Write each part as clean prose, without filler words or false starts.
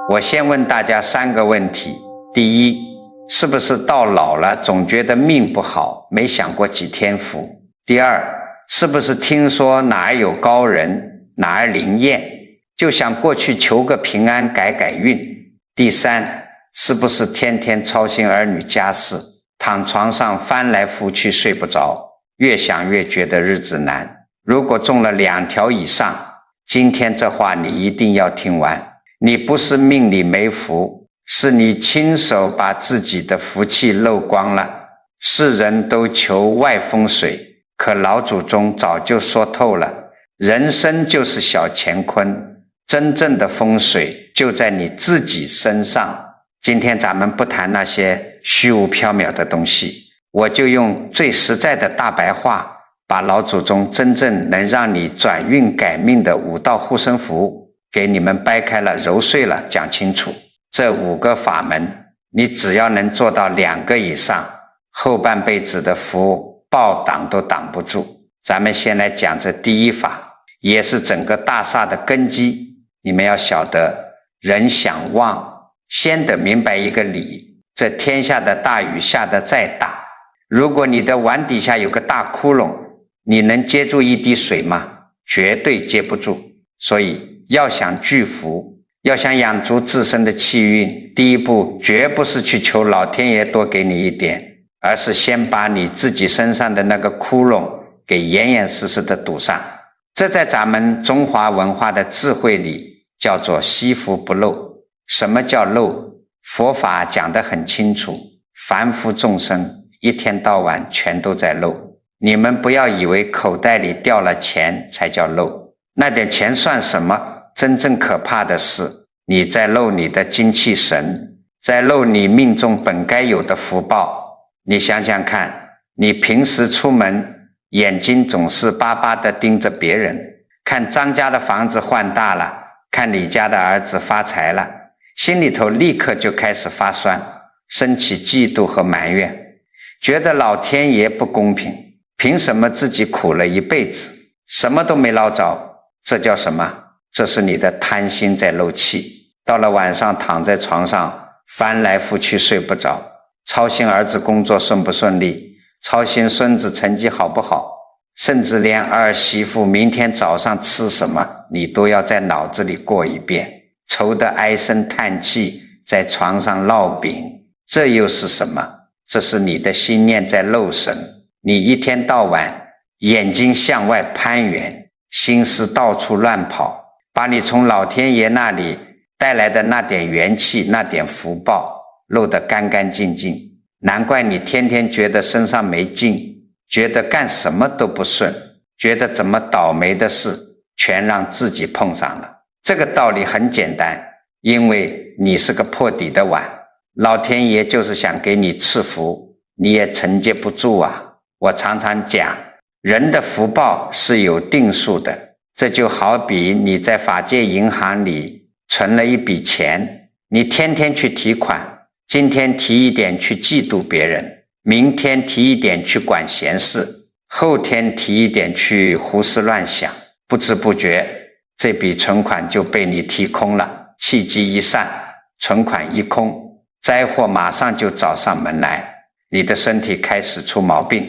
我先问大家3个问题。第一，是不是到老了总觉得命不好，没享过几天福？第二，是不是听说哪儿有高人，哪儿灵验，就想过去求个平安，改改运？第三，是不是天天操心儿女家事，躺床上翻来覆去睡不着，越想越觉得日子难？如果中了2条以上，今天这话你一定要听完。你不是命里没福，是你亲手把自己的福气漏光了。世人都求外风水，可老祖宗早就说透了，人生就是小乾坤，真正的风水就在你自己身上。今天咱们不谈那些虚无缥缈的东西，我就用最实在的大白话，把老祖宗真正能让你转运改命的5道护身符给你们掰开了揉碎了讲清楚。这5个法门，你只要能做到2个以上，后半辈子的福报挡都挡不住。咱们先来讲这第一法，也是整个大厦的根基。你们要晓得，人想旺，先得明白一个理，这天下的大雨下得再大，如果你的碗底下有个大窟窿，你能接住一滴水吗？绝对接不住。所以要想聚福，要想养足自身的气运，第一步绝不是去求老天爷多给你一点，而是先把你自己身上的那个窟窿给严严实实的堵上。这在咱们中华文化的智慧里叫做惜福不漏。什么叫漏？佛法讲得很清楚，凡夫众生一天到晚全都在漏。你们不要以为口袋里掉了钱才叫漏，那点钱算什么？真正可怕的是你在漏你的精气神，在漏你命中本该有的福报。你想想看，你平时出门眼睛总是巴巴地盯着别人，看张家的房子换大了，看李家的儿子发财了，心里头立刻就开始发酸，升起嫉妒和埋怨，觉得老天爷不公平，凭什么自己苦了一辈子什么都没捞着？这叫什么？这是你的贪心在漏气。到了晚上躺在床上翻来覆去睡不着，操心儿子工作顺不顺利，操心孙子成绩好不好，甚至连儿媳妇明天早上吃什么你都要在脑子里过一遍，愁得唉声叹气，在床上烙饼。这又是什么？这是你的心念在漏神，你一天到晚眼睛向外攀援，心思到处乱跑，把你从老天爷那里带来的那点元气，那点福报漏得干干净净。难怪你天天觉得身上没劲，觉得干什么都不顺，觉得怎么倒霉的事全让自己碰上了。这个道理很简单，因为你是个破底的碗，老天爷就是想给你赐福，你也承接不住啊。我常常讲，人的福报是有定数的，这就好比你在法界银行里存了一笔钱，你天天去提款，今天提一点去嫉妒别人，明天提一点去管闲事，后天提一点去胡思乱想，不知不觉这笔存款就被你提空了，气机一散，存款一空，灾祸马上就找上门来，你的身体开始出毛病，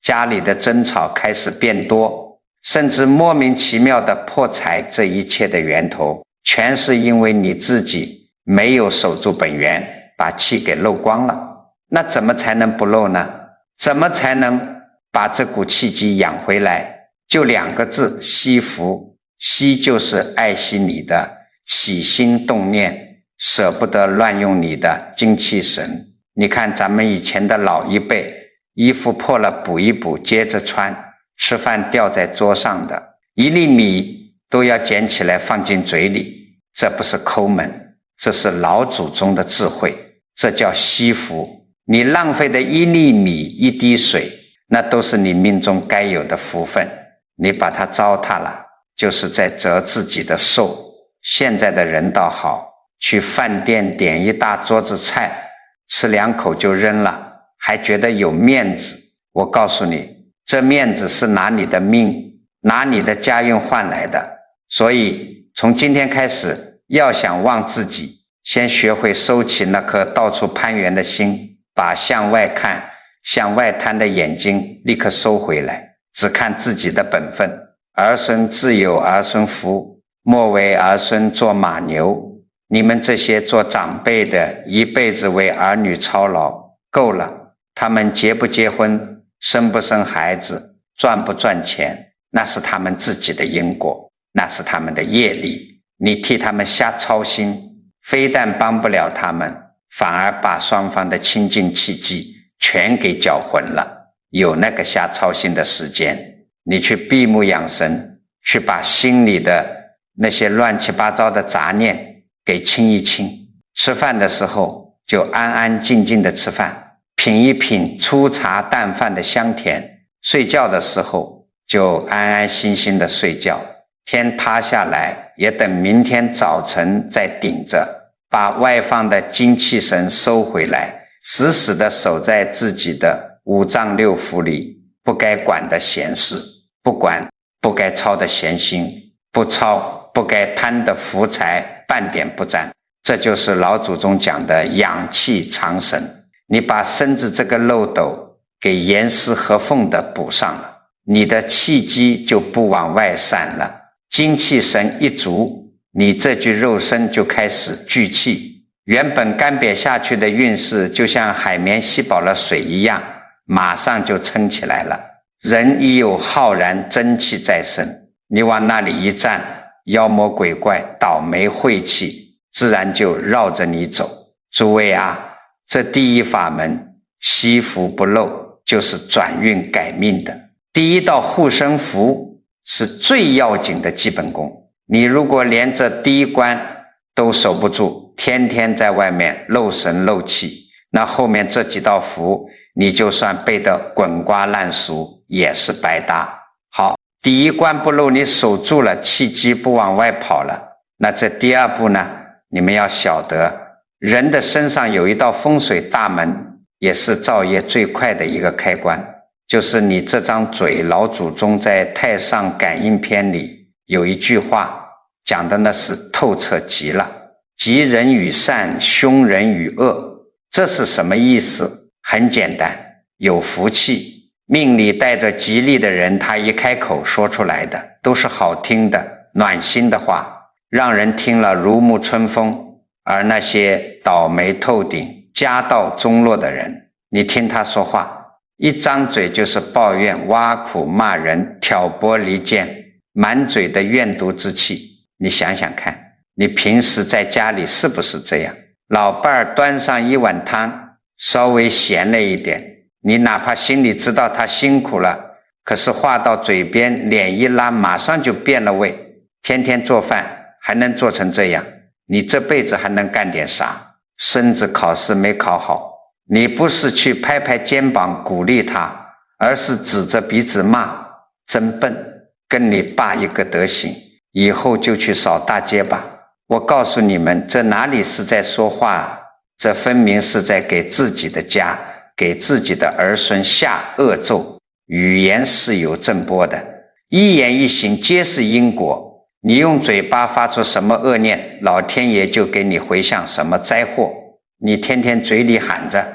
家里的争吵开始变多，甚至莫名其妙的破财。这一切的源头全是因为你自己没有守住本源，把气给漏光了。那怎么才能不漏呢？怎么才能把这股气机养回来？就2个字，惜福。惜就是爱惜你的起心动念，舍不得乱用你的精气神。你看咱们以前的老一辈，衣服破了补一补接着穿，吃饭掉在桌上的1粒米都要捡起来放进嘴里，这不是抠门，这是老祖宗的智慧，这叫惜福。你浪费的1粒米1滴水，那都是你命中该有的福分，你把它糟蹋了，就是在折自己的寿。现在的人倒好，去饭店点一大桌子菜，吃2口就扔了，还觉得有面子。我告诉你，这面子是拿你的命，拿你的家运换来的。所以从今天开始，要想旺自己，先学会收起那颗到处攀援的心，把向外看、向外贪的眼睛立刻收回来，只看自己的本分。儿孙自有儿孙福，莫为儿孙做马牛。你们这些做长辈的，一辈子为儿女操劳，够了。他们结不结婚，生不生孩子，赚不赚钱，那是他们自己的因果，那是他们的业力。你替他们瞎操心，非但帮不了他们，反而把双方的亲近契机全给搅混了。有那个瞎操心的时间，你去闭目养神，去把心里的那些乱七八糟的杂念给清一清。吃饭的时候就安安静静的吃饭，品一品粗茶淡饭的香甜。睡觉的时候就安安心心的睡觉，天塌下来也等明天早晨再顶着。把外放的精气神收回来，死死地守在自己的五脏六腑里，不该管的闲事不管，不该操的闲心不操，不该贪的福财半点不沾。这就是老祖宗讲的养气长神。你把身子这个漏斗给严丝合缝的补上了，你的气机就不往外散了。精气神一足，你这具肉身就开始聚气，原本干瘪下去的运势就像海绵吸饱了水一样，马上就撑起来了。人已有浩然真气在身，你往那里一站，妖魔鬼怪倒霉晦气自然就绕着你走。诸位啊，这第一法门惜福不漏，就是转运改命的第一道护身符，是最要紧的基本功。你如果连这第一关都守不住，天天在外面漏神漏气，那后面这几道符你就算背得滚瓜烂熟也是白搭。好，第一关不漏，你守住了，气机不往外跑了，那这第二步呢，你们要晓得，人的身上有一道风水大门，也是造业最快的一个开关，就是你这张嘴。老祖宗在《太上感应篇》里有一句话讲的那是透彻极了，吉人与善，凶人与恶。这是什么意思？很简单，有福气，命里带着吉利的人，他一开口说出来的都是好听的暖心的话，让人听了如沐春风。而那些倒霉透顶家道中落的人，你听他说话，一张嘴就是抱怨挖苦骂人挑拨离间，满嘴的怨毒之气。你想想看，你平时在家里是不是这样？老伴儿端上一碗汤，稍微咸了一点，你哪怕心里知道他辛苦了，可是话到嘴边脸一拉，马上就变了味。天天做饭还能做成这样，你这辈子还能干点啥？孙子考试没考好，你不是去拍拍肩膀鼓励他，而是指着鼻子骂，真笨，跟你爸一个德行，以后就去扫大街吧。我告诉你们，这哪里是在说话啊？这分明是在给自己的家，给自己的儿孙下恶咒。语言是有震波的，一言一行皆是因果。你用嘴巴发出什么恶念，老天爷就给你回向什么灾祸。你天天嘴里喊着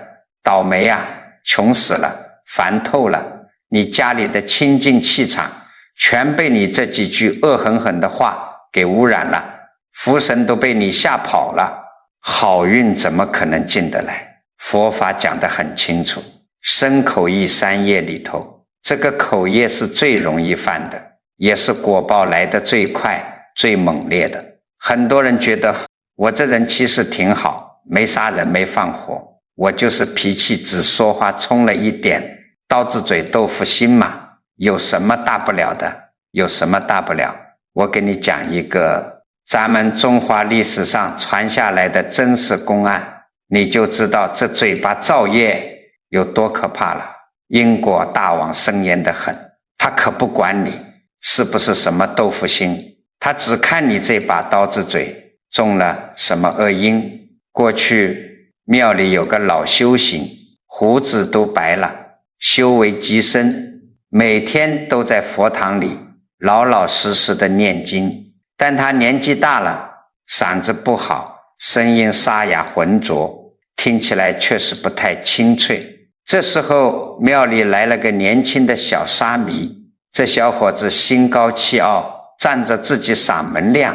倒霉啊，穷死了，烦透了，你家里的清净气场全被你这几句恶狠狠的话给污染了，福神都被你吓跑了，好运怎么可能进得来？佛法讲得很清楚，身口意三业里头，这个口业是最容易犯的，也是果报来得最快最猛烈的。很多人觉得我这人其实挺好，没杀人没放火，我就是脾气只说话冲了一点，刀子嘴豆腐心嘛，有什么大不了的？有什么大不了？我给你讲一个咱们中华历史上传下来的真实公案，你就知道这嘴巴造业有多可怕了。因果大王森严得很，他可不管你是不是什么豆腐心，他只看你这把刀子嘴中了什么恶因。过去庙里有个老修行，胡子都白了，修为极深，每天都在佛堂里老老实实的念经，但他年纪大了，嗓子不好，声音沙哑浑浊，听起来确实不太清脆。这时候庙里来了个年轻的小沙弥，这小伙子心高气傲，仗着自己嗓门亮，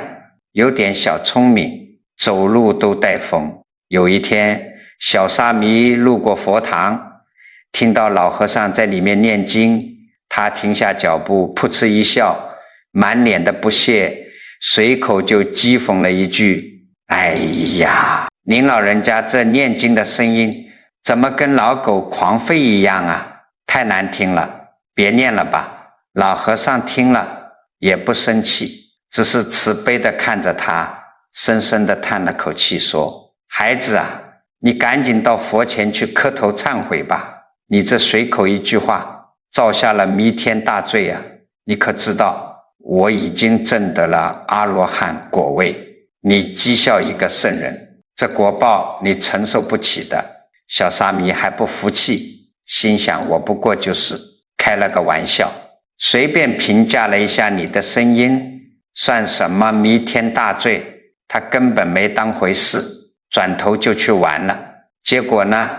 有点小聪明，走路都带风。有一天，小沙弥路过佛堂，听到老和尚在里面念经，他停下脚步，噗嗤一笑，满脸的不屑，随口就讥讽了一句：哎呀，您老人家这念经的声音怎么跟老狗狂吠一样啊，太难听了，别念了吧。老和尚听了也不生气，只是慈悲地看着他，深深地叹了口气说：孩子啊，你赶紧到佛前去磕头忏悔吧，你这随口一句话造下了弥天大罪啊！你可知道我已经证得了阿罗汉果位，你讥笑一个圣人，这果报你承受不起的。小沙弥还不服气，心想我不过就是开了个玩笑，随便评价了一下你的声音，算什么弥天大罪？他根本没当回事，转头就去玩了。结果呢，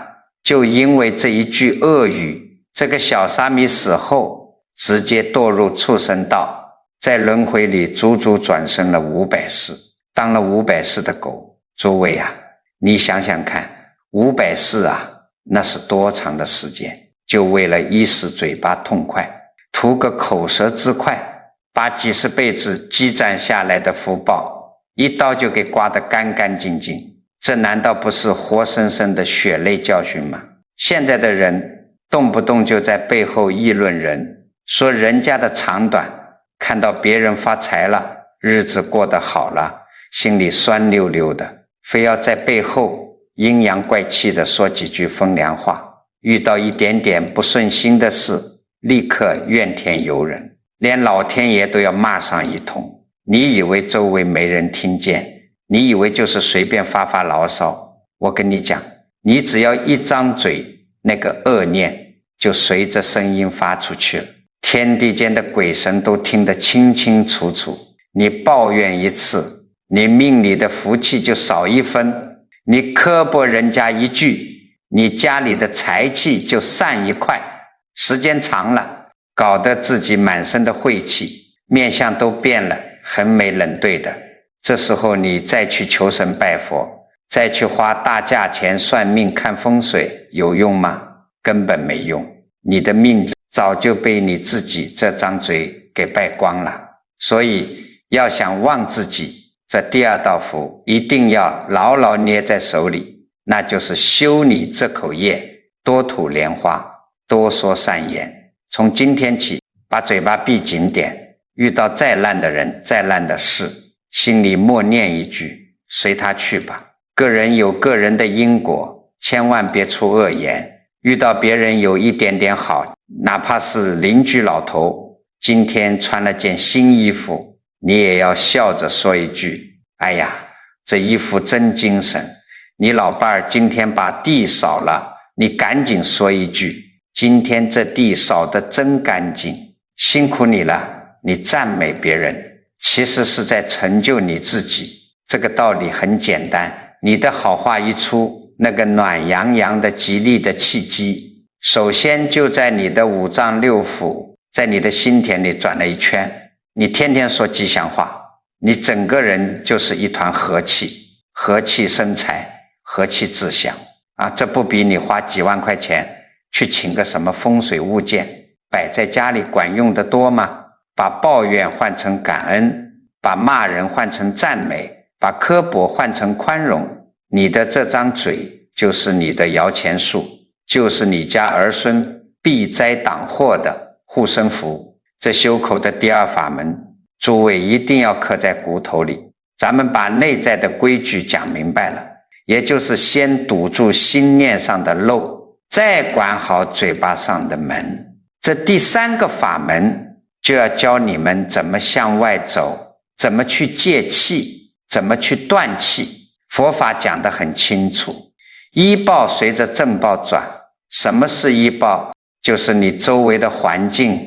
就因为这一句恶语，这个小沙弥死后直接堕入畜生道，在轮回里足足转生了500世，当了500世的狗。诸位啊，你想想看，500世啊，那是多长的时间？就为了一时嘴巴痛快，图个口舌之快，把几十辈子积攒下来的福报一刀就给刮得干干净净，这难道不是活生生的血泪教训吗？现在的人动不动就在背后议论人，说人家的长短，看到别人发财了，日子过得好了，心里酸溜溜的，非要在背后阴阳怪气的说几句风凉话，遇到一点点不顺心的事，立刻怨天尤人，连老天爷都要骂上一通。你以为周围没人听见？你以为就是随便发发牢骚？我跟你讲，你只要一张嘴，那个恶念就随着声音发出去了，天地间的鬼神都听得清清楚楚。你抱怨一次，你命里的福气就少1分；你刻薄人家一句，你家里的财气就散1块。时间长了，搞得自己满身的晦气，面相都变了，很没冷对的。这时候你再去求神拜佛，再去花大价钱算命看风水，有用吗？根本没用。你的命早就被你自己这张嘴给败光了。所以要想旺自己，这第2道符一定要牢牢捏在手里，那就是修你这口业，多吐莲花，多说善言。从今天起，把嘴巴闭紧点，遇到再烂的人，再烂的事，心里默念一句，随他去吧。个人有个人的因果，千万别出恶言。遇到别人有一点点好，哪怕是邻居老头今天穿了件新衣服，你也要笑着说一句：哎呀，这衣服真精神。你老伴儿今天把地扫了，你赶紧说一句：今天这地扫得真干净，辛苦你了。你赞美别人，其实是在成就你自己。这个道理很简单，你的好话一出，那个暖洋洋的吉利的契机，首先就在你的5脏6腑，在你的心田里转了一圈。你天天说吉祥话，你整个人就是一团和气，和气生财，和气自享啊！这不比你花几万块钱去请个什么风水物件摆在家里管用的多吗？把抱怨换成感恩，把骂人换成赞美，把刻薄换成宽容，你的这张嘴就是你的摇钱树，就是你家儿孙避灾挡祸的护身符。这修口的第2法门，诸位一定要刻在骨头里。咱们把内在的规矩讲明白了，也就是先堵住心念上的漏，再管好嘴巴上的门。这第3个法门就要教你们怎么向外走，怎么去戒气，怎么去断气。佛法讲得很清楚，依报随着正报转。什么是依报？就是你周围的环境，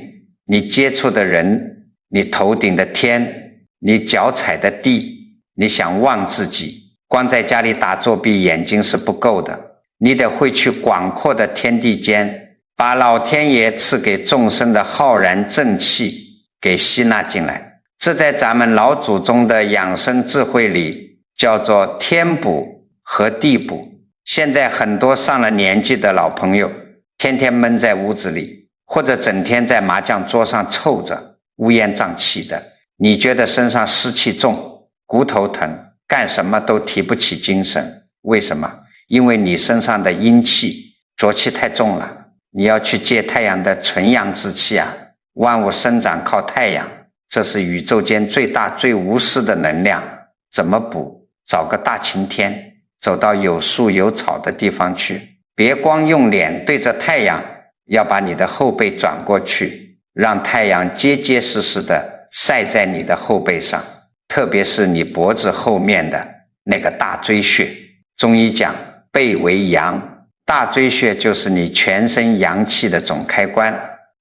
你接触的人，你头顶的天，你脚踩的地。你想旺自己，光在家里打坐闭眼睛是不够的，你得会去广阔的天地间，把老天爷赐给众生的浩然正气给吸纳进来。这在咱们老祖宗的养生智慧里叫做天补和地补。现在很多上了年纪的老朋友天天闷在屋子里，或者整天在麻将桌上凑着，乌烟瘴气的，你觉得身上湿气重，骨头疼，干什么都提不起精神。为什么？因为你身上的阴气浊气太重了，你要去借太阳的纯阳之气啊！万物生长靠太阳，这是宇宙间最大最无私的能量。怎么补？找个大晴天，走到有树有草的地方去，别光用脸对着太阳，要把你的后背转过去，让太阳结结实实的晒在你的后背上，特别是你脖子后面的那个大椎穴。中医讲背为阳，大椎穴就是你全身阳气的总开关。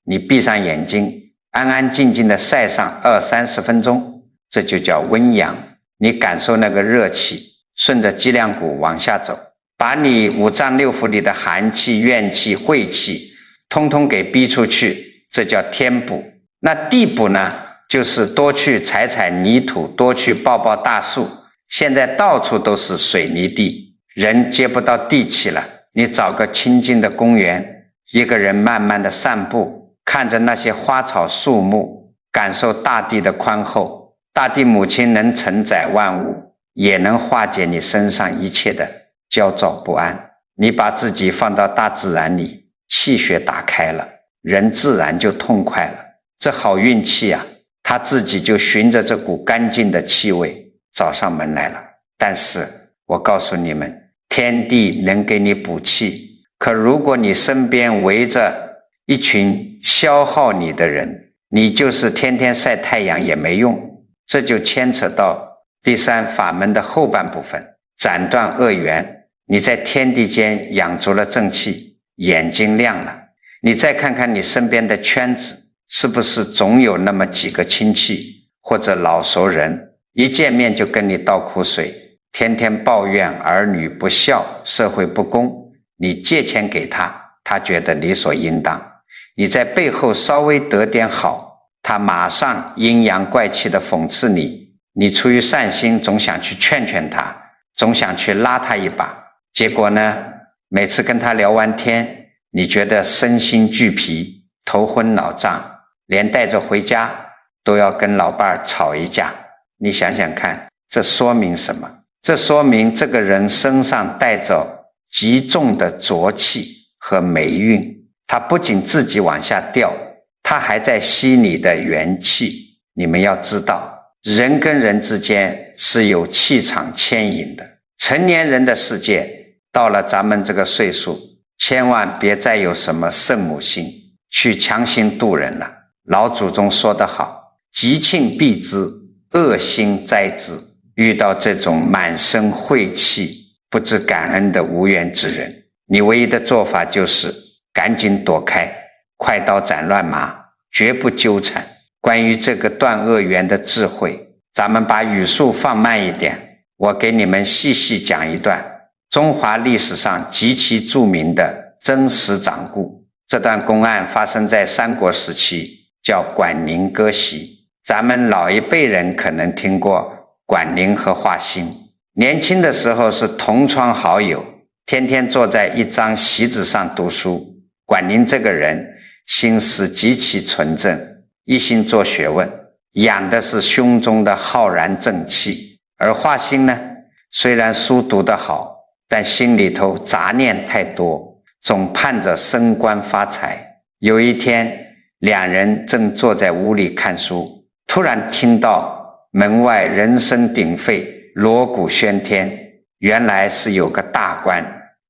你闭上眼睛，安安静静的晒上20-30分钟，这就叫温阳。你感受那个热气顺着脊梁骨往下走，把你五脏六腑里的寒气怨气晦气通通给逼出去，这叫天补。那地补呢，就是多去踩踩泥土，多去抱抱大树。现在到处都是水泥地，人接不到地气了，你找个清静的公园，一个人慢慢的散步，看着那些花草树木，感受大地的宽厚。大地母亲能承载万物，也能化解你身上一切的焦躁不安。你把自己放到大自然里，气血打开了，人自然就痛快了。这好运气啊，他自己就循着这股干净的气味找上门来了。但是我告诉你们，天地能给你补气，可如果你身边围着一群消耗你的人，你就是天天晒太阳也没用。这就牵扯到第三法门的后半部分，斩断恶缘。你在天地间养足了正气，眼睛亮了，你再看看你身边的圈子，是不是总有那么几个亲戚或者老熟人，一见面就跟你倒苦水，天天抱怨儿女不孝，社会不公。你借钱给他，他觉得理所应当；你在背后稍微得点好，他马上阴阳怪气的讽刺你。你出于善心，总想去劝劝他，总想去拉他一把。结果呢，每次跟他聊完天，你觉得身心俱疲，头昏脑胀，连带着回家都要跟老伴吵一架。你想想看，这说明什么？这说明这个人身上带着极重的浊气和霉运，他不仅自己往下掉，他还在吸你的元气。你们要知道，人跟人之间是有气场牵引的。成年人的世界，到了咱们这个岁数，千万别再有什么圣母心去强行度人了。老祖宗说得好，吉庆避之，恶心灾之。遇到这种满身晦气不知感恩的无缘之人，你唯一的做法就是赶紧躲开，快刀斩乱麻，绝不纠缠。关于这个断恶缘的智慧，咱们把语速放慢一点，我给你们细细讲一段中华历史上极其著名的真实掌故。这段公案发生在三国时期，叫管宁割席。咱们老一辈人可能听过管宁和华歆，年轻的时候是同窗好友，天天坐在一张席子上读书。管宁这个人心思极其纯正，一心做学问，养的是胸中的浩然正气。而华歆呢，虽然书读得好，但心里头杂念太多，总盼着升官发财。有一天，两人正坐在屋里看书，突然听到门外人声鼎沸，锣鼓喧天。原来是有个大官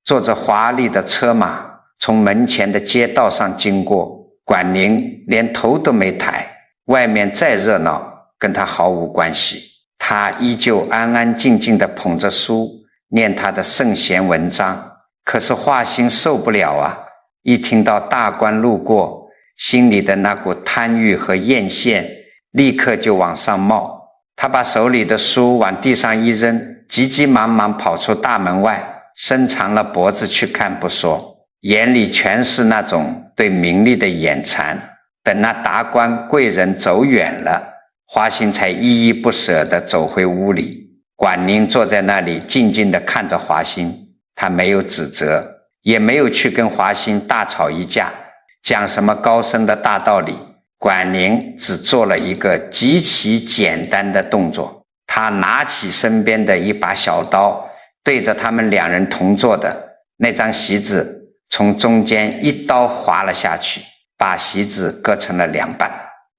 坐着华丽的车马从门前的街道上经过。管宁连头都没抬，外面再热闹跟他毫无关系，他依旧安安静静地捧着书念他的圣贤文章。可是华歆受不了啊，一听到大官路过，心里的那股贪欲和艳羡立刻就往上冒。他把手里的书往地上一扔，急急忙忙跑出大门外，伸长了脖子去看不说，眼里全是那种对名利的眼馋。等那达官贵人走远了，华歆才依依不舍地走回屋里。管宁坐在那里静静地看着华歆，他没有指责，也没有去跟华歆大吵一架，讲什么高深的大道理。管宁只做了一个极其简单的动作，他拿起身边的一把小刀，对着他们两人同坐的那张席子，从中间一刀划了下去，把席子割成了两半。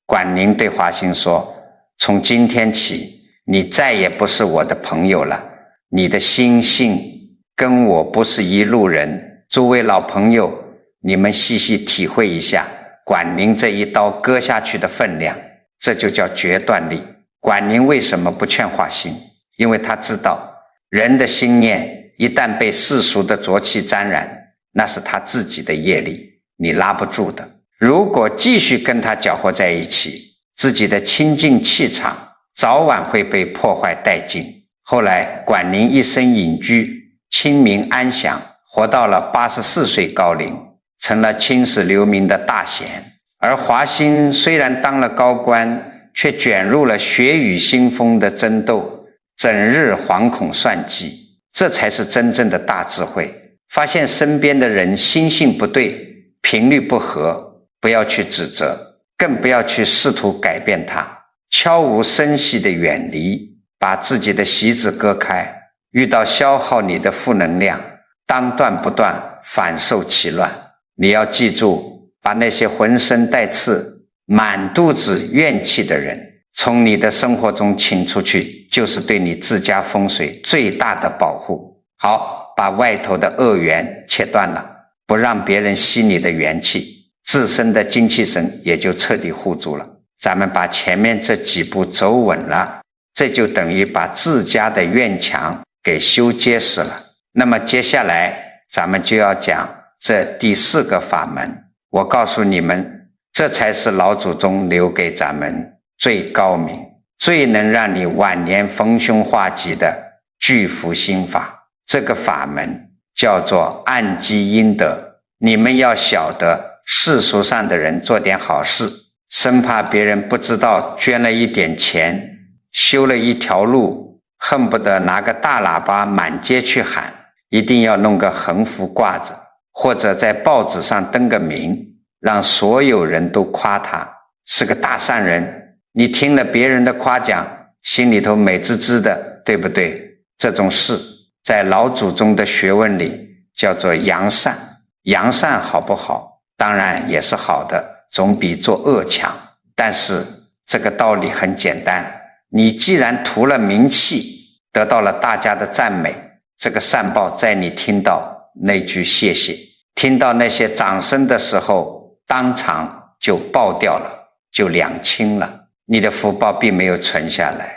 管宁对华歆说，从今天起，你再也不是我的朋友了，你的心性跟我不是一路人。诸位老朋友，你们细细体会一下管宁这一刀割下去的分量，这就叫决断力。管宁为什么不劝华歆？因为他知道人的心念一旦被世俗的浊气沾染，那是他自己的业力，你拉不住的。如果继续跟他搅和在一起，自己的清净气场早晚会被破坏殆尽。后来管宁一生隐居，清明安详，活到了84岁高龄，成了青史留名的大贤。而华歆虽然当了高官，却卷入了血雨腥风的争斗，整日惶恐算计。这才是真正的大智慧。发现身边的人心性不对，频率不合，不要去指责，更不要去试图改变它，悄无声息地远离，把自己的席子割开。遇到消耗你的负能量，当断不断，反受其乱。你要记住，把那些浑身带刺、满肚子怨气的人从你的生活中请出去，就是对你自家风水最大的保护。好，把外头的恶缘切断了，不让别人吸你的元气，自身的精气神也就彻底护住了。咱们把前面这几步走稳了，这就等于把自家的院墙给修结实了。那么接下来咱们就要讲这第4个法门。我告诉你们，这才是老祖宗留给咱们最高明、最能让你晚年逢凶化吉的聚福心法。这个法门叫做暗积阴德。你们要晓得，世俗上的人做点好事，生怕别人不知道，捐了一点钱，修了一条路，恨不得拿个大喇叭满街去喊，一定要弄个横幅挂着，或者在报纸上登个名，让所有人都夸他是个大善人。你听了别人的夸奖，心里头美滋滋的，对不对？这种事在老祖宗的学问里叫做扬善。扬善好不好？当然也是好的，总比做恶强。但是这个道理很简单，你既然图了名气，得到了大家的赞美，这个善报在你听到那句谢谢，听到那些掌声的时候，当场就爆掉了，就两清了，你的福报并没有存下来。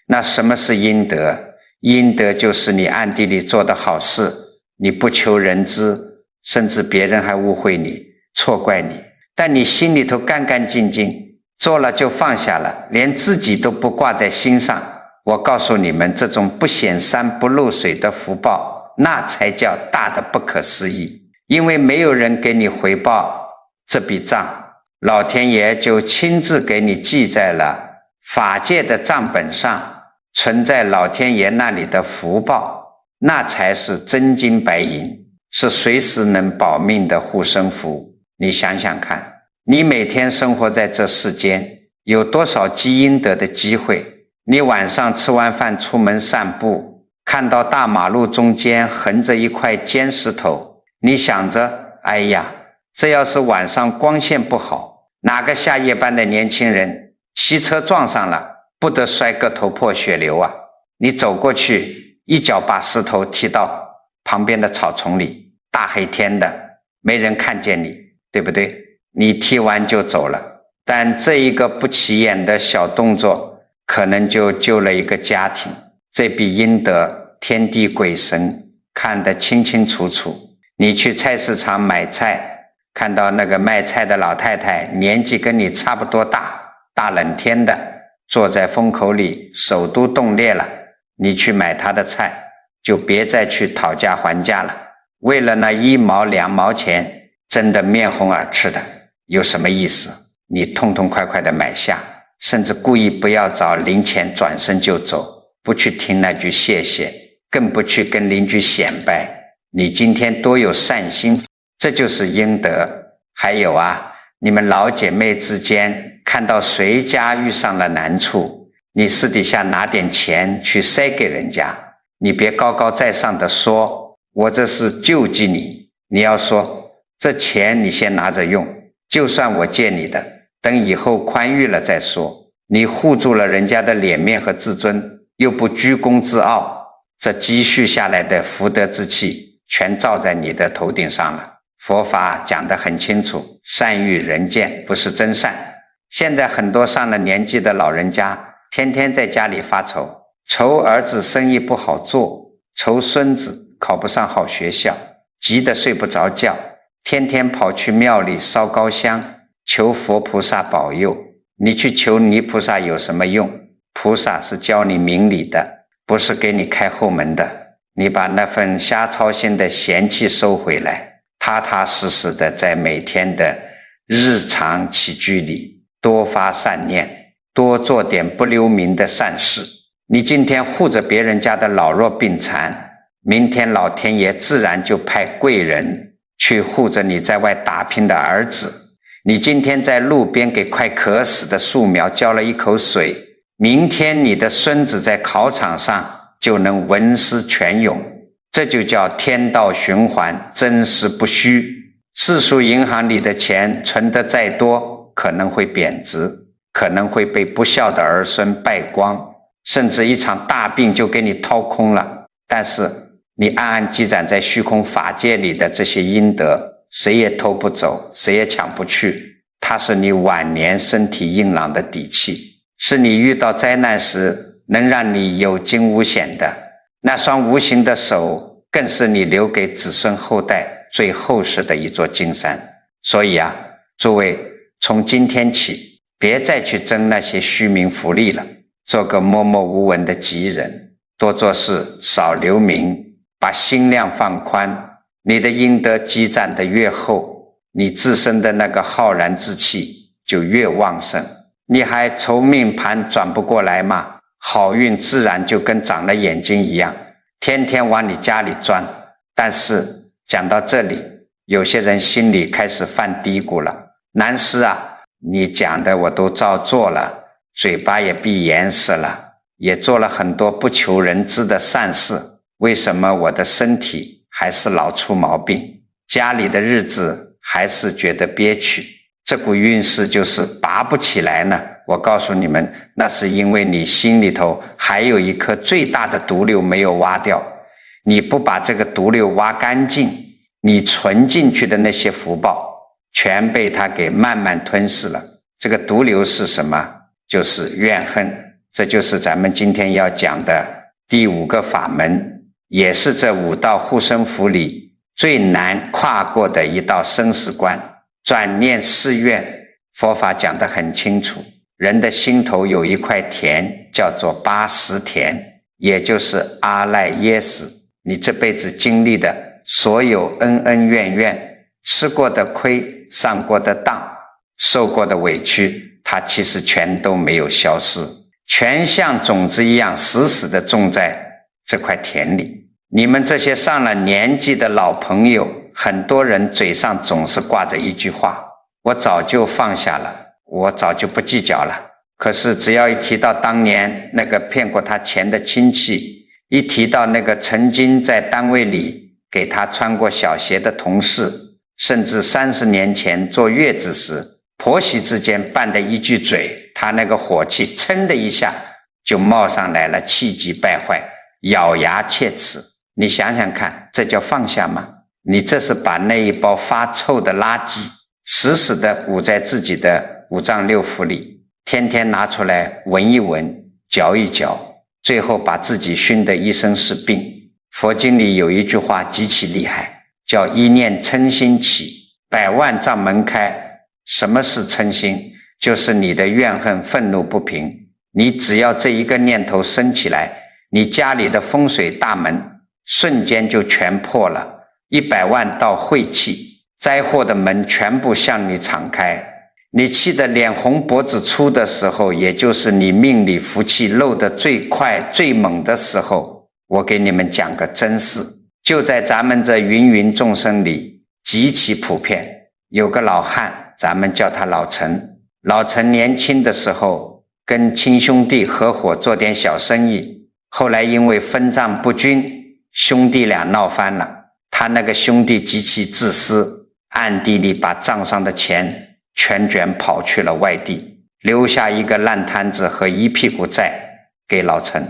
那什么是阴德？阴德就是你暗地里做的好事，你不求人知，甚至别人还误会你、错怪你，但你心里头干干净净，做了就放下了，连自己都不挂在心上。我告诉你们，这种不显山不漏水的福报，那才叫大的不可思议。因为没有人给你回报这笔账，老天爷就亲自给你记在了法界的账本上，存在老天爷那里的福报，那才是真金白银，是随时能保命的护身符。你想想看，你每天生活在这世间，有多少积阴德的机会？你晚上吃完饭出门散步，看到大马路中间横着一块尖石头，你想着，哎呀，这要是晚上光线不好，哪个下夜班的年轻人骑车撞上了，不得摔个头破血流啊！你走过去，一脚把石头踢到旁边的草丛里，大黑天的，没人看见你，对不对？你踢完就走了，但这一个不起眼的小动作，可能就救了一个家庭。这笔阴德，天地鬼神看得清清楚楚。你去菜市场买菜，看到那个卖菜的老太太，年纪跟你差不多大，大冷天的，坐在风口里，手都冻裂了，你去买他的菜，就别再去讨价还价了。为了那1毛2毛钱，真的面红耳赤的，有什么意思？你痛痛快快的买下，甚至故意不要找零钱转身就走，不去听那句谢谢，更不去跟邻居显摆。你今天多有善心，这就是应得。还有啊，你们老姐妹之间看到谁家遇上了难处，你私底下拿点钱去塞给人家，你别高高在上的说我这是救济你，你要说这钱你先拿着用，就算我借你的，等以后宽裕了再说。你护住了人家的脸面和自尊，又不居功自傲，这积蓄下来的福德之气全照在你的头顶上了。佛法讲得很清楚，善欲人见，不是真善。现在很多上了年纪的老人家，天天在家里发愁，愁儿子生意不好做，愁孙子考不上好学校，急得睡不着觉，天天跑去庙里烧高香，求佛菩萨保佑。你去求泥菩萨有什么用？菩萨是教你明理的，不是给你开后门的。你把那份瞎操心的闲气收回来，踏踏实实的在每天的日常起居里多发善念，多做点不留名的善事。你今天护着别人家的老弱病残，明天老天爷自然就派贵人去护着你在外打拼的儿子。你今天在路边给快渴死的树苗浇了一口水，明天你的孙子在考场上就能文思泉涌。这就叫天道循环，真实不虚。世俗银行里的钱存得再多，可能会贬值，可能会被不孝的儿孙败光，甚至一场大病就给你掏空了。但是你暗暗积攒在虚空法界里的这些阴德，谁也偷不走，谁也抢不去。它是你晚年身体硬朗的底气，是你遇到灾难时能让你有惊无险的。那双无形的手，更是你留给子孙后代最厚实的一座金山。所以啊，诸位，从今天起，别再去争那些虚名浮利了，做个默默无闻的吉人，多做事，少留名，把心量放宽。你的阴德积攒的越厚，你自身的那个浩然之气就越旺盛。你还愁命盘转不过来吗？好运自然就跟长了眼睛一样，天天往你家里钻。但是讲到这里，有些人心里开始犯嘀咕了，南师啊，你讲的我都照做了，嘴巴也闭严实了，也做了很多不求人知的善事，为什么我的身体还是老出毛病，家里的日子还是觉得憋屈，这股运势就是拔不起来呢？我告诉你们，那是因为你心里头还有一颗最大的毒瘤没有挖掉，你不把这个毒瘤挖干净，你存进去的那些福报全被它给慢慢吞噬了。这个毒瘤是什么？就是怨恨。这就是咱们今天要讲的第5个法门，也是这5道护身符里最难跨过的一道生死关。转念誓愿，佛法讲得很清楚，人的心头有一块田，叫做80田，也就是阿赖耶识。你这辈子经历的所有恩恩怨怨，吃过的亏，上过的当，受过的委屈，它其实全都没有消失，全像种子一样死死地种在这块田里。你们这些上了年纪的老朋友，很多人嘴上总是挂着一句话，我早就放下了，我早就不计较了。可是只要一提到当年那个骗过他钱的亲戚，一提到那个曾经在单位里给他穿过小鞋的同事，甚至30年前坐月子时婆媳之间拌的一句嘴，他那个火气噌的一下就冒上来了，气急败坏，咬牙切齿。你想想看，这叫放下吗？你这是把那一包发臭的垃圾死死地捂在自己的5脏6腑里，天天拿出来闻一闻，嚼一嚼，最后把自己熏得一身是病。佛经里有一句话极其厉害，叫一念嗔心起，百万障门开。什么是嗔心？就是你的怨恨愤怒不平，你只要这一个念头升起来，你家里的风水大门瞬间就全破了，100万道晦气，灾祸的门全部向你敞开。你气得脸红脖子粗的时候，也就是你命里福气漏得最快最猛的时候。我给你们讲个真事，就在咱们这芸芸众生里极其普遍。有个老汉，咱们叫他老陈。老陈年轻的时候跟亲兄弟合伙做点小生意，后来因为分账不均，兄弟俩闹翻了。他那个兄弟极其自私，暗地里把账上的钱全卷跑去了外地，留下一个烂摊子和一屁股债给老陈。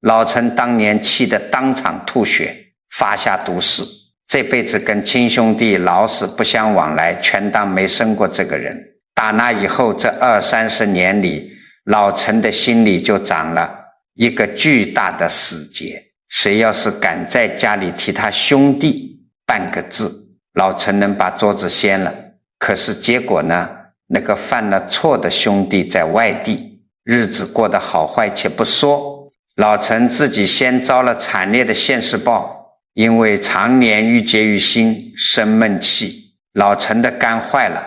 老陈当年气得当场吐血，发下毒誓，这辈子跟亲兄弟老死不相往来，全当没生过这个人。打那以后，这20-30年里，老陈的心里就长了一个巨大的死结。谁要是敢在家里提他兄弟半个字，老陈能把桌子掀了。可是结果呢，那个犯了错的兄弟在外地，日子过得好坏且不说，老陈自己先遭了惨烈的现世报。因为常年郁结于心，生闷气，老陈的肝坏了，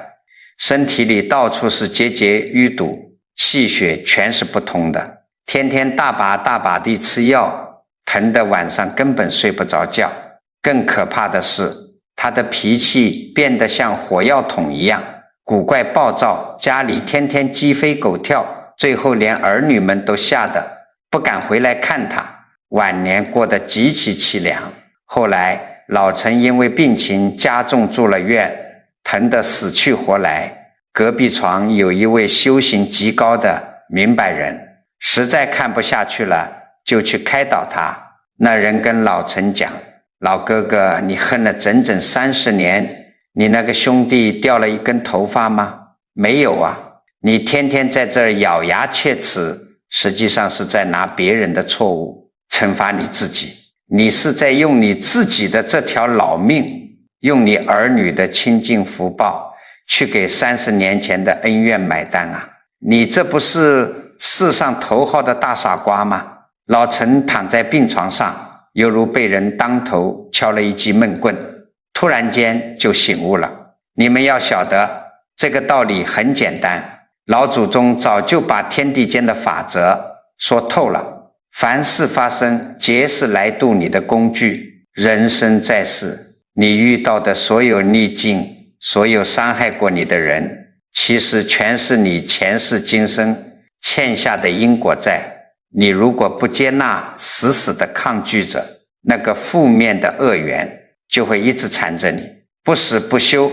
身体里到处是结节淤堵，气血全是不通的，天天大把大把地吃药，疼得晚上根本睡不着觉。更可怕的是，他的脾气变得像火药桶一样，古怪暴躁，家里天天鸡飞狗跳，最后连儿女们都吓得不敢回来看他，晚年过得极其凄凉。后来老陈因为病情加重住了院，疼得死去活来。隔壁床有一位修行极高的明白人，实在看不下去了，就去开导他。那人跟老陈讲，老哥哥，你恨了整整30年，你那个兄弟掉了一根头发吗？没有啊。你天天在这儿咬牙切齿，实际上是在拿别人的错误惩罚你自己。你是在用你自己的这条老命，用你儿女的清净福报去给30年前的恩怨买单啊！你这不是世上头号的大傻瓜吗？老陈躺在病床上，犹如被人当头敲了一记闷棍，突然间就醒悟了。你们要晓得，这个道理很简单，老祖宗早就把天地间的法则说透了。凡事发生，皆是来渡你的工具。人生在世，你遇到的所有逆境，所有伤害过你的人，其实全是你前世今生欠下的因果债。你如果不接纳，死死的抗拒着，那个负面的恶缘就会一直缠着你，不死不休。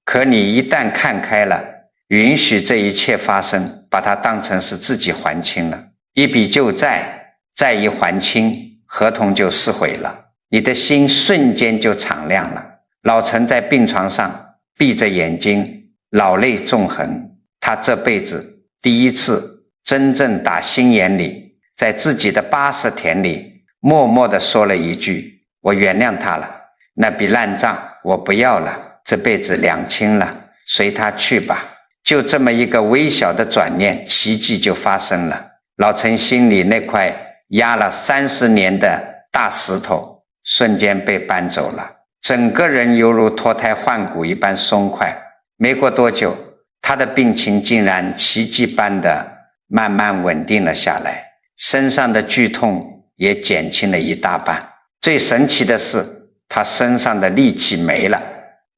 可你一旦看开了，允许这一切发生，把它当成是自己还清了，一笔旧债再一还清，合同就释悔了，你的心瞬间就敞亮了。老陈在病床上闭着眼睛，老泪纵横。他这辈子第一次真正打心眼里，在自己的80田里默默地说了一句，我原谅他了，那笔烂账我不要了，这辈子两清了，随他去吧。就这么一个微小的转念，奇迹就发生了。老陈心里那块压了30年的大石头瞬间被搬走了，整个人犹如脱胎换骨一般松快。没过多久，他的病情竟然奇迹般的慢慢稳定了下来，身上的剧痛也减轻了一大半。最神奇的是，他身上的戾气没了，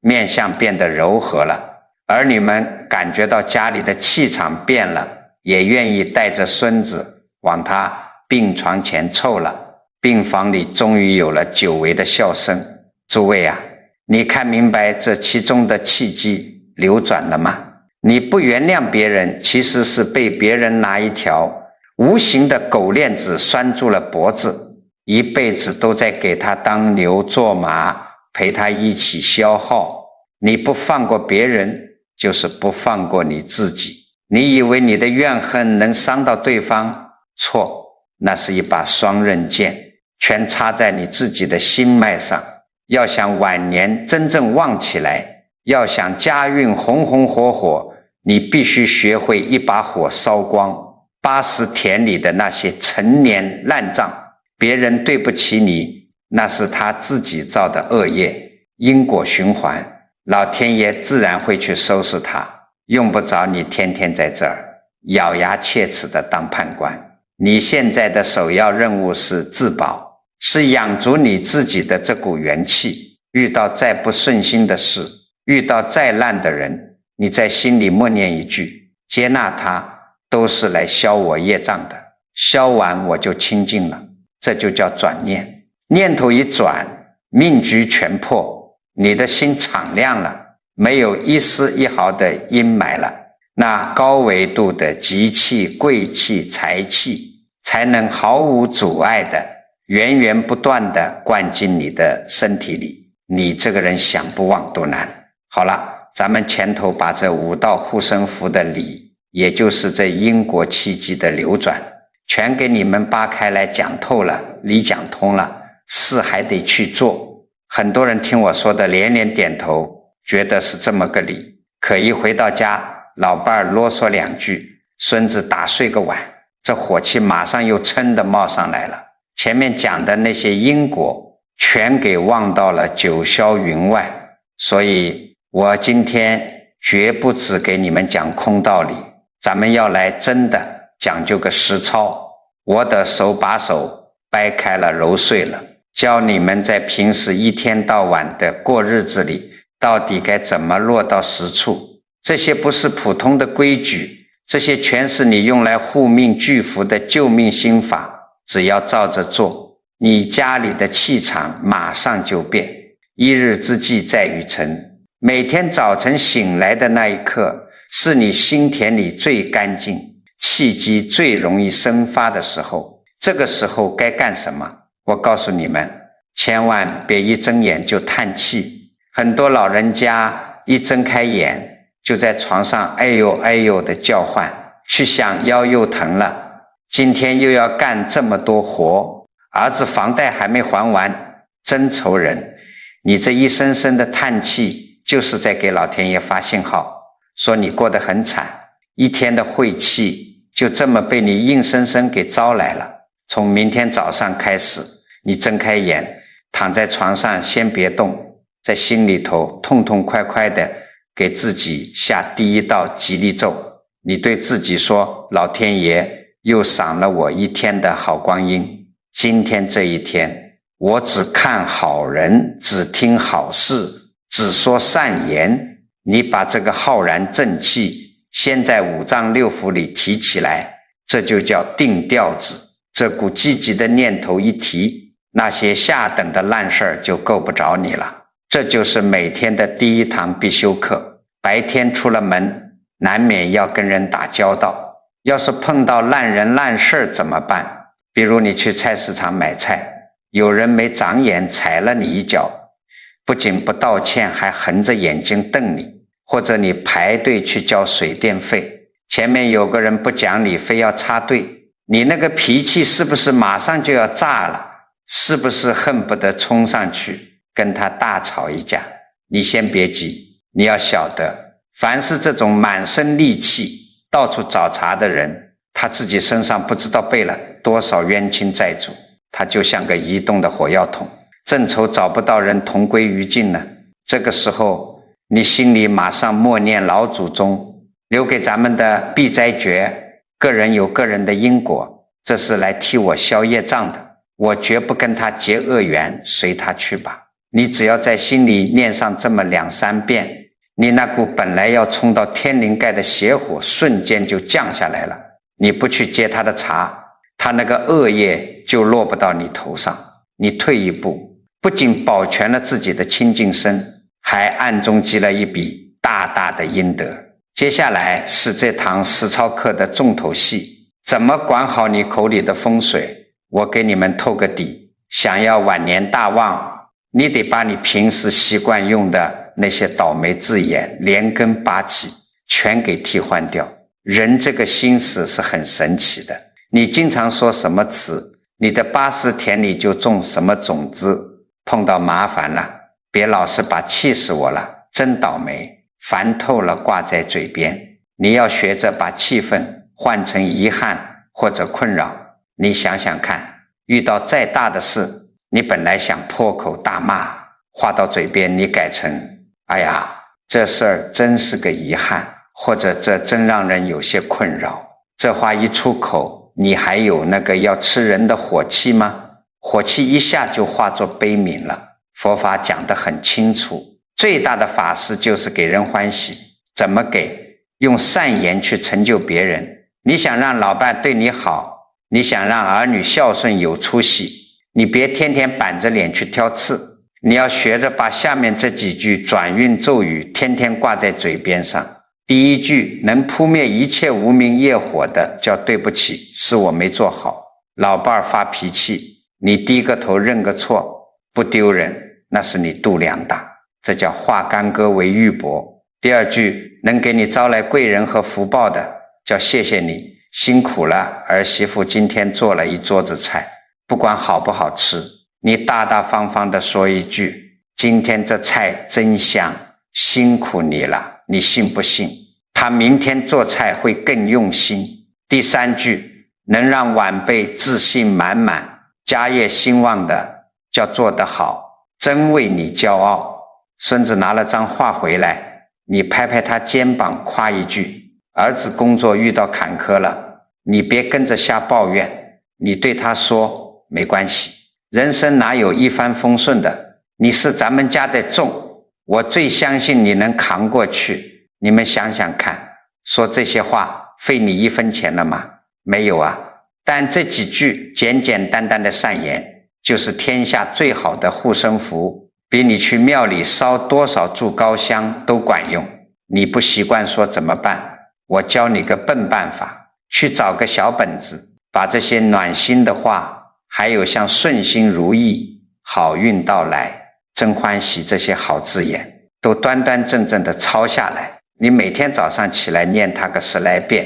面相变得柔和了。儿女们感觉到家里的气场变了，也愿意带着孙子往他病床前凑了。病房里终于有了久违的笑声。诸位啊，你看明白这其中的契机流转了吗？你不原谅别人，其实是被别人拿一条无形的狗链子拴住了脖子，一辈子都在给他当牛做马，陪他一起消耗。你不放过别人，就是不放过你自己。你以为你的怨恨能伤到对方？错，那是一把双刃剑，全插在你自己的心脉上。要想晚年真正旺起来，要想家运红红火火，你必须学会一把火烧光80田里的那些陈年烂账，别人对不起你，那是他自己造的恶业，因果循环，老天爷自然会去收拾他，用不着你天天在这儿咬牙切齿的当判官。你现在的首要任务是自保，是养足你自己的这股元气，遇到再不顺心的事，遇到再烂的人，你在心里默念一句，接纳他，都是来消我业障的，消完我就清净了，这就叫转念。念头一转，命局全破，你的心敞亮了，没有一丝一毫的阴霾了，那高维度的吉气、贵气、财气才能毫无阻碍的源源不断的灌进你的身体里，你这个人想不忘都难。好了，咱们前头把这五道护身符的理，也就是这因果契机的流转，全给你们扒开来讲透了，理讲通了，事还得去做。很多人听我说的连连点头，觉得是这么个理，可一回到家，老伴儿啰嗦两句，孙子打碎个碗，这火气马上又噌的冒上来了。前面讲的那些因果全给忘到了九霄云外，所以我今天绝不只给你们讲空道理，咱们要来真的讲究个实操。我的手把手掰开了揉碎了，教你们在平时一天到晚的过日子里到底该怎么落到实处。这些不是普通的规矩，这些全是你用来护命聚福的救命心法，只要照着做，你家里的气场马上就变。一日之计在于晨，每天早晨醒来的那一刻，是你心田里最干净，气机最容易生发的时候。这个时候该干什么？我告诉你们，千万别一睁眼就叹气。很多老人家一睁开眼就在床上哎呦哎呦的叫唤，去想腰又疼了，今天又要干这么多活，儿子房贷还没还完，真愁人。你这一声声的叹气，就是在给老天爷发信号，说你过得很惨，一天的晦气就这么被你硬生生给招来了。从明天早上开始，你睁开眼，躺在床上先别动，在心里头痛痛快快的给自己下第一道吉利咒。你对自己说，老天爷又赏了我一天的好光阴，今天这一天我只看好人，只听好事，只说善言。你把这个浩然正气先在五脏六腑里提起来，这就叫定调子。这股积极的念头一提，那些下等的烂事儿就够不着你了。这就是每天的第一堂必修课。白天出了门，难免要跟人打交道，要是碰到烂人烂事怎么办？比如你去菜市场买菜，有人没长眼踩了你一脚，不仅不道歉，还横着眼睛瞪你。或者你排队去交水电费，前面有个人不讲理，非要插队，你那个脾气是不是马上就要炸了？是不是恨不得冲上去跟他大吵一架？你先别急，你要晓得，凡是这种满身戾气到处找茬的人，他自己身上不知道背了多少冤亲债主，他就像个移动的火药桶，正愁找不到人同归于尽呢。这个时候你心里马上默念老祖宗留给咱们的避灾诀，个人有个人的因果，这是来替我消业障的，我绝不跟他结恶缘，随他去吧。你只要在心里念上这么2-3遍，你那股本来要冲到天灵盖的邪火瞬间就降下来了。你不去接他的茬，他那个恶业就落不到你头上。你退一步，不仅保全了自己的清净身，还暗中积了一笔大大的阴德。接下来是这堂实操课的重头戏，怎么管好你口里的风水？我给你们透个底，想要晚年大旺，你得把你平时习惯用的那些倒霉字眼连根拔起，全给替换掉。人这个心思是很神奇的，你经常说什么词，你的80田里就种什么种子。碰到麻烦了，别老是把气死我了，真倒霉，烦透了挂在嘴边。你要学着把气愤换成遗憾或者困扰。你想想看，遇到再大的事，你本来想破口大骂，话到嘴边你改成哎呀，这事儿真是个遗憾，或者这真让人有些困扰。这话一出口，你还有那个要吃人的火气吗？火气一下就化作悲悯了。佛法讲得很清楚，最大的法事就是给人欢喜。怎么给？用善言去成就别人。你想让老伴对你好，你想让儿女孝顺有出息，你别天天板着脸去挑刺，你要学着把下面这几句转运咒语天天挂在嘴边上。第一句，能扑灭一切无明业火的叫对不起，是我没做好。老伴发脾气，你低个头认个错，不丢人，那是你度量大，这叫化干戈为玉帛。第二句，能给你招来贵人和福报的叫谢谢你，辛苦了，儿媳妇今天做了一桌子菜，不管好不好吃，你大大方方地说一句，今天这菜真香，辛苦你了，你信不信？他明天做菜会更用心。第三句，能让晚辈自信满满，家业兴旺的叫做得好，真为你骄傲。孙子拿了张画回来，你拍拍他肩膀夸一句，儿子工作遇到坎坷了，你别跟着瞎抱怨，你对他说没关系，人生哪有一帆风顺的，你是咱们家的重，我最相信你能扛过去。你们想想看，说这些话费你一分钱了吗？没有啊。但这几句简简单单的善言，就是天下最好的护身符，比你去庙里烧多少柱高香都管用。你不习惯说怎么办？我教你个笨办法，去找个小本子，把这些暖心的话，还有像顺心如意、好运到来、真欢喜这些好字眼，都端端正正的抄下来。你每天早上起来念它个10来遍，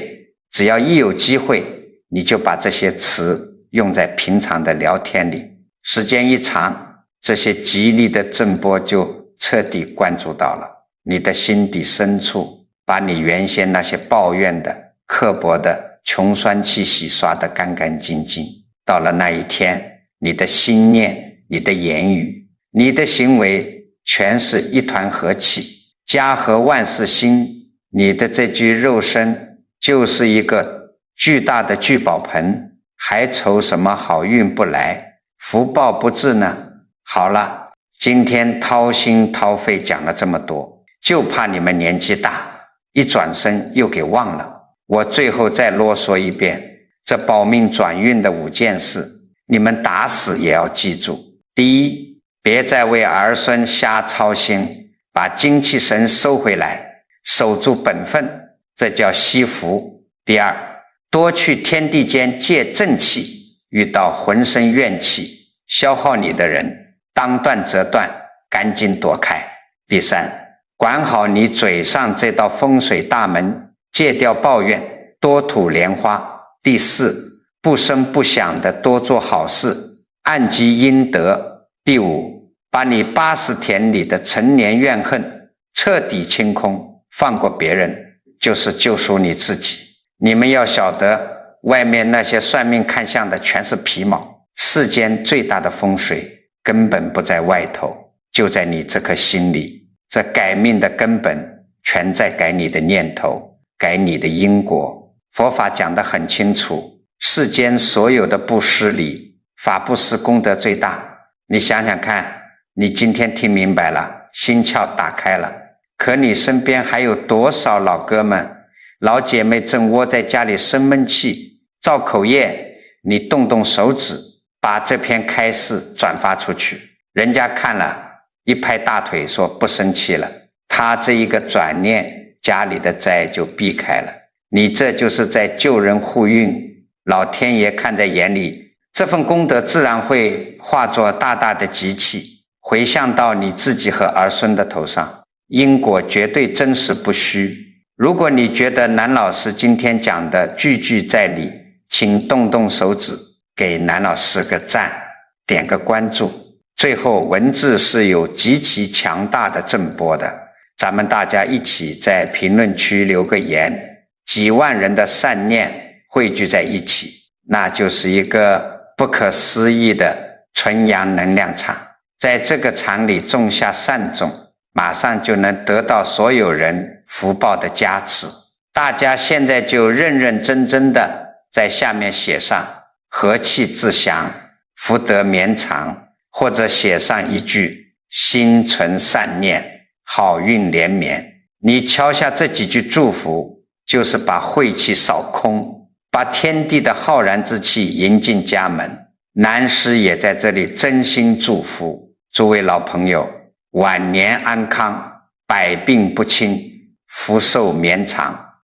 只要一有机会，你就把这些词用在平常的聊天里，时间一长，这些吉利的震波就彻底灌注到了你的心底深处，把你原先那些抱怨的、刻薄的穷酸气洗刷得干干净净。到了那一天，你的心念、你的言语、你的行为全是一团和气，家和万事兴。你的这具肉身就是一个巨大的聚宝盆，还愁什么好运不来、福报不至呢？好了，今天掏心掏肺讲了这么多，就怕你们年纪大，一转身又给忘了。我最后再啰嗦一遍，这保命转运的5件事，你们打死也要记住。第一，别再为儿孙瞎操心，把精气神收回来，守住本分，这叫惜福。第二，多去天地间借正气，遇到浑身怨气消耗你的人，当断则断，赶紧躲开。第三，管好你嘴上这道风水大门，戒掉抱怨，多吐莲花。第四，不声不响的多做好事，暗积阴德。第五，把你80田里的陈年怨恨彻底清空，放过别人就是救赎你自己。你们要晓得，外面那些算命看相的全是皮毛，世间最大的风水根本不在外头，就在你这颗心里。这改命的根本全在改你的念头，改你的因果。佛法讲得很清楚，世间所有的布施里，法布施功德最大。你想想看，你今天听明白了，心窍打开了，可你身边还有多少老哥们、老姐妹正窝在家里生闷气、造口业？你动动手指，把这篇开示转发出去，人家看了一拍大腿说不生气了，他这一个转念，家里的灾就避开了。你这就是在救人护运，老天爷看在眼里，这份功德自然会化作大大的吉气，回向到你自己和儿孙的头上，因果绝对真实不虚。如果你觉得南老师今天讲的句句在理，请动动手指给南老师个赞，点个关注。最后文字是有极其强大的震波的，咱们大家一起在评论区留个言，几万人的善念汇聚在一起，那就是一个不可思议的纯阳能量场。在这个场里种下善种，马上就能得到所有人福报的加持。大家现在就认认真真的在下面写上和气自祥，福德绵长，或者写上一句心存善念，好运连绵。你敲下这几句祝福，就是把晦气扫空，把天地的浩然之气迎进家门。南师也在这里真心祝福诸位老朋友晚年安康，百病不侵，福寿绵长。